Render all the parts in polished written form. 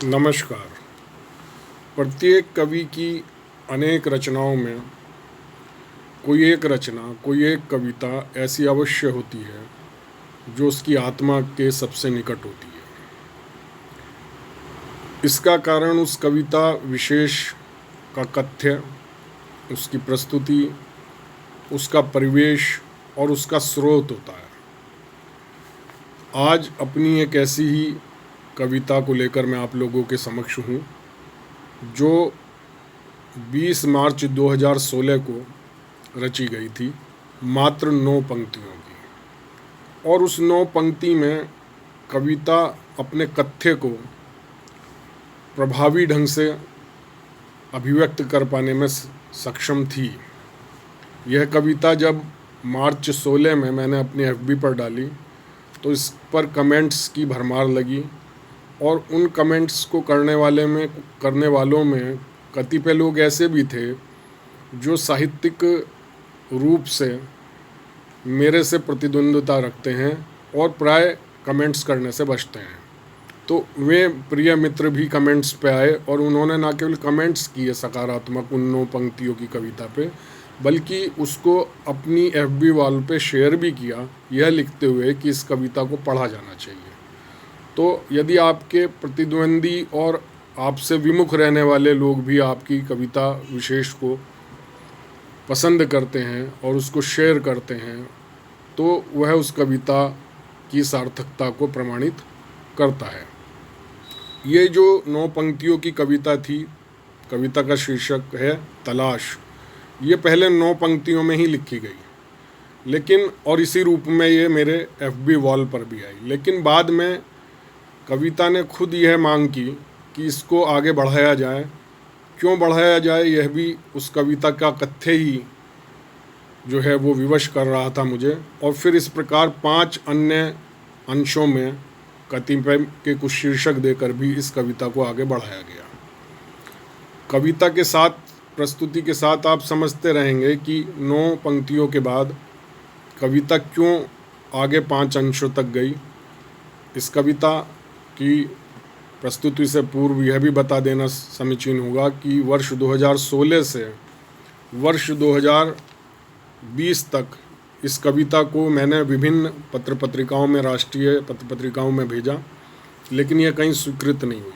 नमस्कार। प्रत्येक कवि की अनेक रचनाओं में कोई एक रचना, कोई एक कविता ऐसी अवश्य होती है जो उसकी आत्मा के सबसे निकट होती है। इसका कारण उस कविता विशेष का कथ्य, उसकी प्रस्तुति, उसका परिवेश और उसका स्रोत होता है। आज अपनी एक ऐसी ही कविता को लेकर मैं आप लोगों के समक्ष हूँ जो 20 मार्च 2016 को रची गई थी, मात्र 9 पंक्तियों की। और उस 9 पंक्ति में कविता अपने कथ्य को प्रभावी ढंग से अभिव्यक्त कर पाने में सक्षम थी। यह कविता जब मार्च 16 में मैंने अपनी FB पर डाली तो इस पर कमेंट्स की भरमार लगी और उन कमेंट्स को करने वालों में कतिपय लोग ऐसे भी थे जो साहित्यिक रूप से मेरे से प्रतिद्वंद्विता रखते हैं और प्राय कमेंट्स करने से बचते हैं। तो वे प्रिय मित्र भी कमेंट्स पे आए और उन्होंने न केवल कमेंट्स किए सकारात्मक उन 9 पंक्तियों की कविता पे, बल्कि उसको अपनी FB वॉल पे शेयर भी किया, यह लिखते हुए कि इस कविता को पढ़ा जाना चाहिए। तो यदि आपके प्रतिद्वंदी और आपसे विमुख रहने वाले लोग भी आपकी कविता विशेष को पसंद करते हैं और उसको शेयर करते हैं तो वह उस कविता की सार्थकता को प्रमाणित करता है। ये जो 9 पंक्तियों की कविता थी, कविता का शीर्षक है तलाश। ये पहले 9 पंक्तियों में ही लिखी गई, लेकिन और इसी रूप में ये मेरे FB वॉल पर भी आई। लेकिन बाद में कविता ने खुद यह मांग की कि इसको आगे बढ़ाया जाए। क्यों बढ़ाया जाए, यह भी उस कविता का कथ्य ही जो है वो विवश कर रहा था मुझे। और फिर इस प्रकार 5 अन्य अंशों में कतिपय के कुछ शीर्षक देकर भी इस कविता को आगे बढ़ाया गया। कविता के साथ, प्रस्तुति के साथ आप समझते रहेंगे कि 9 पंक्तियों के बाद कविता क्यों आगे 5 अंशों तक गई। इस कविता की प्रस्तुति से पूर्व यह भी बता देना समीचीन होगा कि वर्ष 2016 से वर्ष 2020 तक इस कविता को मैंने विभिन्न पत्र पत्रिकाओं में, राष्ट्रीय पत्र पत्रिकाओं में भेजा, लेकिन यह कहीं स्वीकृत नहीं हुई।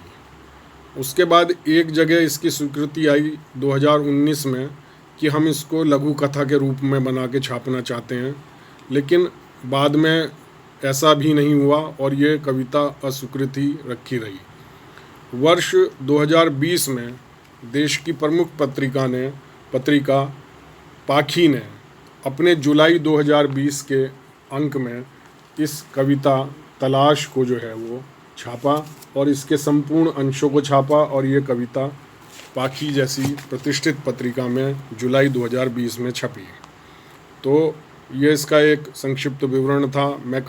उसके बाद एक जगह इसकी स्वीकृति आई 2019 में कि हम इसको लघु कथा के रूप में बना के छापना चाहते हैं, लेकिन बाद में ऐसा भी नहीं हुआ और ये कविता अस्वीकृत ही रखी रही। वर्ष 2020 में देश की प्रमुख पत्रिका पाखी ने अपने जुलाई 2020 के अंक में इस कविता तलाश को जो है वो छापा और इसके संपूर्ण अंशों को छापा और ये कविता पाखी जैसी प्रतिष्ठित पत्रिका में जुलाई 2020 में छपी। तो ये इसका एक संक्षिप्त विवरण था। मैं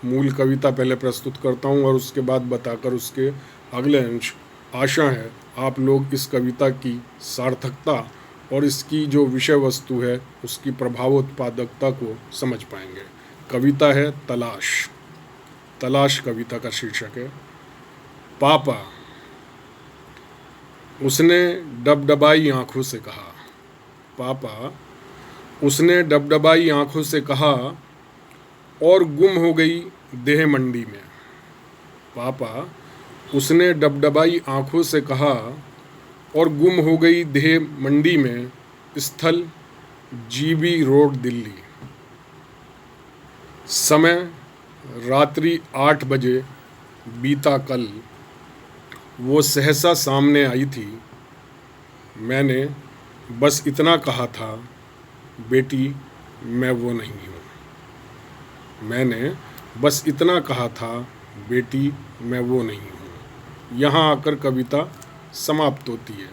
मूल कविता पहले प्रस्तुत करता हूँ और उसके बाद बताकर उसके अगले अंश। आशा है आप लोग इस कविता की सार्थकता और इसकी जो विषय वस्तु है उसकी प्रभावोत्पादकता को समझ पाएंगे। कविता है तलाश। तलाश कविता का शीर्षक है। पापा, उसने डबडबाई आंखों से कहा। पापा, उसने डबडबाई आंखों से कहा और गुम हो गई देह मंडी में। पापा, उसने डबडबाई आंखों से कहा और गुम हो गई देह मंडी में, स्थल GB रोड दिल्ली। समय रात्रि 8 बजे बीता कल, वो सहसा सामने आई थी। मैंने बस इतना कहा था, बेटी मैं वो नहीं हूँ। मैंने बस इतना कहा था, बेटी मैं वो नहीं हूँ। यहाँ आकर कविता समाप्त होती है।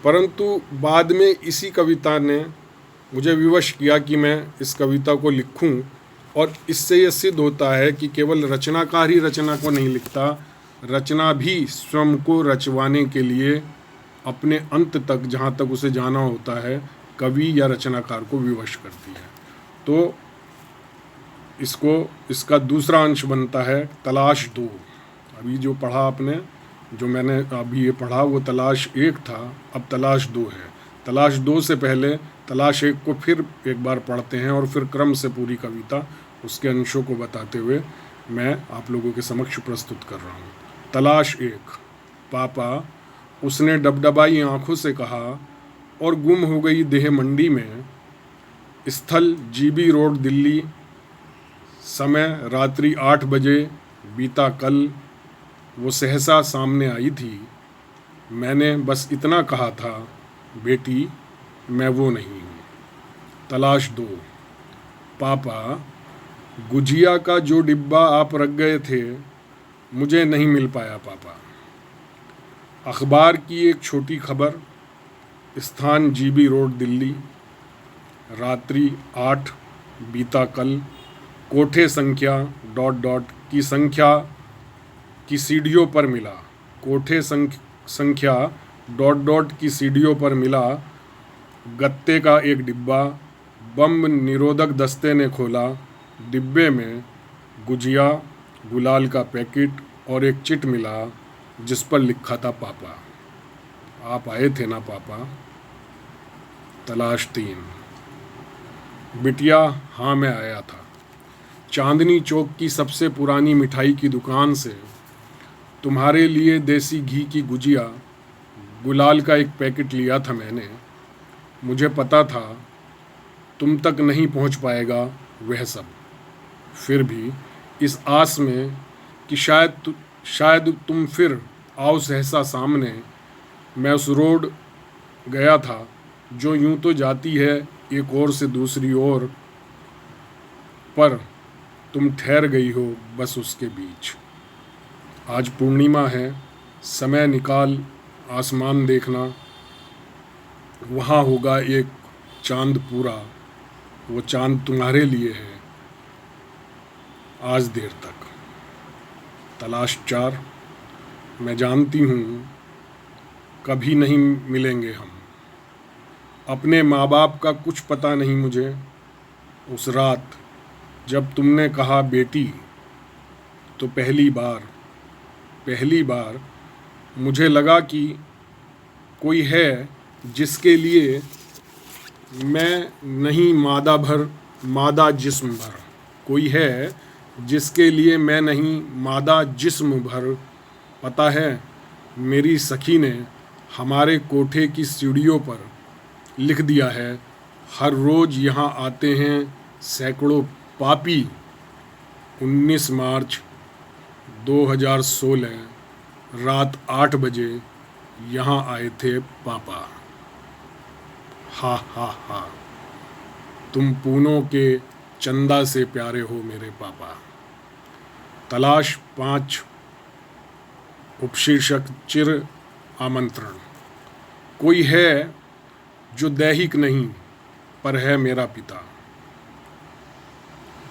परंतु बाद में इसी कविता ने मुझे विवश किया कि मैं इस कविता को लिखूं और इससे यह सिद्ध होता है कि केवल रचनाकार ही रचना को नहीं लिखता, रचना भी स्वयं को रचवाने के लिए अपने अंत तक, जहाँ तक उसे जाना होता है, कवि या रचनाकार को विवश करती है। तो इसका दूसरा अंश बनता है तलाश 2। अभी जो पढ़ा आपने जो मैंने अभी ये पढ़ा वो तलाश 1 था, अब तलाश 2 है। तलाश 2 से पहले तलाश 1 को फिर एक बार पढ़ते हैं और फिर क्रम से पूरी कविता उसके अंशों को बताते हुए मैं आप लोगों के समक्ष प्रस्तुत कर रहा हूँ। तलाश 1। पापा, उसने डबडबाई आंखों से कहा और गुम हो गई देह मंडी में। स्थल जीबी रोड दिल्ली। समय रात्रि 8 बजे बीता कल। वो सहसा सामने आई थी। मैंने बस इतना कहा था, बेटी मैं वो नहीं हूँ। तलाश 2। पापा, गुजिया का जो डिब्बा आप रख गए थे मुझे नहीं मिल पाया पापा। अखबार की एक छोटी खबर। स्थान जीबी रोड दिल्ली। रात्रि 8 बीता कल। कोठे संख्या ... की संख्या की सीढ़ियों पर मिला। कोठे संख्या ... की सीढ़ियों पर मिला। गत्ते का एक डिब्बा। बम निरोधक दस्ते ने खोला। डिब्बे में गुजिया, गुलाल का पैकेट और एक चिट मिला जिस पर लिखा था पापा। आप आए थे ना पापा। तलाश 3। बिटिया, हाँ मैं आया था। चांदनी चौक की सबसे पुरानी मिठाई की दुकान से तुम्हारे लिए देसी घी की गुजिया, गुलाल का एक पैकेट लिया था मैंने। मुझे पता था तुम तक नहीं पहुंच पाएगा वह सब। फिर भी इस आस में कि शायद तुम फिर आओ सहसा सामने, मैं उस रोड गया था जो यूं तो जाती है एक ओर से दूसरी ओर, पर तुम ठहर गई हो बस उसके बीच। आज पूर्णिमा है, समय निकाल आसमान देखना। वहाँ होगा एक चांद पूरा, वो चांद तुम्हारे लिए है आज देर तक। तलाश 4। मैं जानती हूँ कभी नहीं मिलेंगे हम। अपने माँ बाप का कुछ पता नहीं मुझे। उस रात जब तुमने कहा बेटी, तो पहली बार मुझे लगा कि कोई है जिसके लिए मैं नहीं मादा जिस्म भर। कोई है जिसके लिए मैं नहीं मादा जिस्म भर। पता है मेरी सखी ने हमारे कोठे की सीढ़ियों पर लिख दिया है, हर रोज़ यहाँ आते हैं सैकड़ों पापी। 19 मार्च 2016 रात 8 बजे यहाँ आए थे पापा। हा हा हा, तुम पूनों के चंदा से प्यारे हो मेरे पापा। तलाश 5। उपशीर्षक चिर आमंत्रण। कोई है जो दैहिक नहीं पर है मेरा पिता।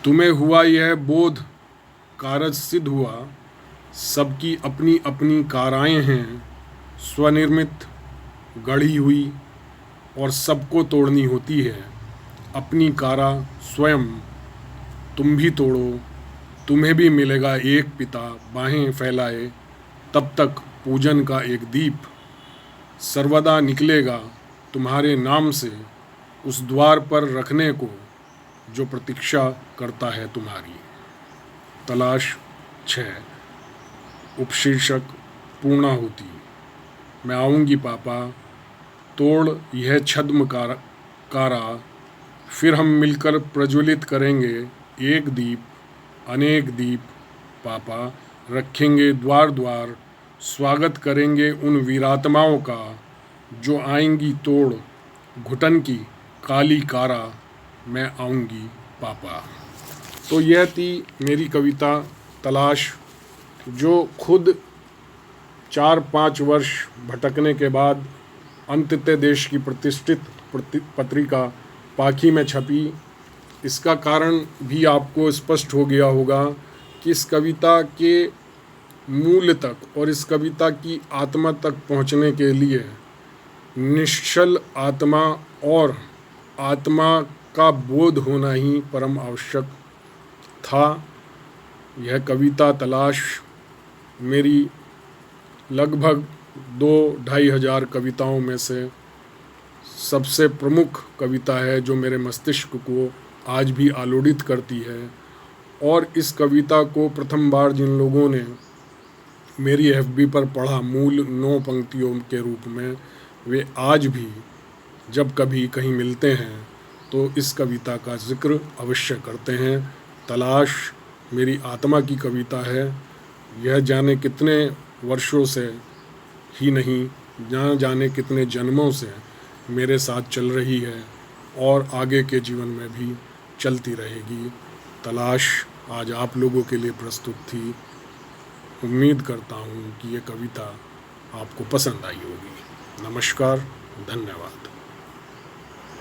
तुम्हें हुआ यह बोध कारज सिद्ध हुआ, सबकी अपनी अपनी काराएं हैं स्वनिर्मित गढ़ी हुई और सबको तोड़नी होती है अपनी कारा स्वयं। तुम भी तोड़ो, तुम्हें भी मिलेगा एक पिता बाहें फैलाए। तब तक पूजन का एक दीप सर्वदा निकलेगा तुम्हारे नाम से उस द्वार पर रखने को जो प्रतीक्षा करता है तुम्हारी। तलाश 6। उपशीर्षक पूर्णाहुति। मैं आऊँगी पापा, तोड़ यह छद्म कारा, फिर हम मिलकर प्रज्वलित करेंगे एक दीप अनेक दीप। पापा, रखेंगे द्वार द्वार, स्वागत करेंगे उन वीरात्माओं का जो आएंगी तोड़ घुटन की काली कारा। मैं आऊँगी पापा। तो यह थी मेरी कविता तलाश, जो खुद 4-5 वर्ष भटकने के बाद अंततः देश की प्रतिष्ठित पत्रिका पाखी में छपी। इसका कारण भी आपको स्पष्ट हो गया होगा कि इस कविता के मूल तक और इस कविता की आत्मा तक पहुंचने के लिए निश्चल आत्मा और आत्मा का बोध होना ही परम आवश्यक था। यह कविता तलाश मेरी लगभग 2-2,500 कविताओं में से सबसे प्रमुख कविता है जो मेरे मस्तिष्क को आज भी आलोड़ित करती है। और इस कविता को प्रथम बार जिन लोगों ने मेरी एफबी पर पढ़ा मूल 9 पंक्तियों के रूप में, वे आज भी जब कभी कहीं मिलते हैं तो इस कविता का जिक्र अवश्य करते हैं। तलाश मेरी आत्मा की कविता है। यह जाने कितने वर्षों से ही नहीं, न जाने कितने जन्मों से मेरे साथ चल रही है और आगे के जीवन में भी चलती रहेगी। तलाश आज आप लोगों के लिए प्रस्तुत थी। उम्मीद करता हूँ कि ये कविता आपको पसंद आई होगी। नमस्कार, धन्यवाद।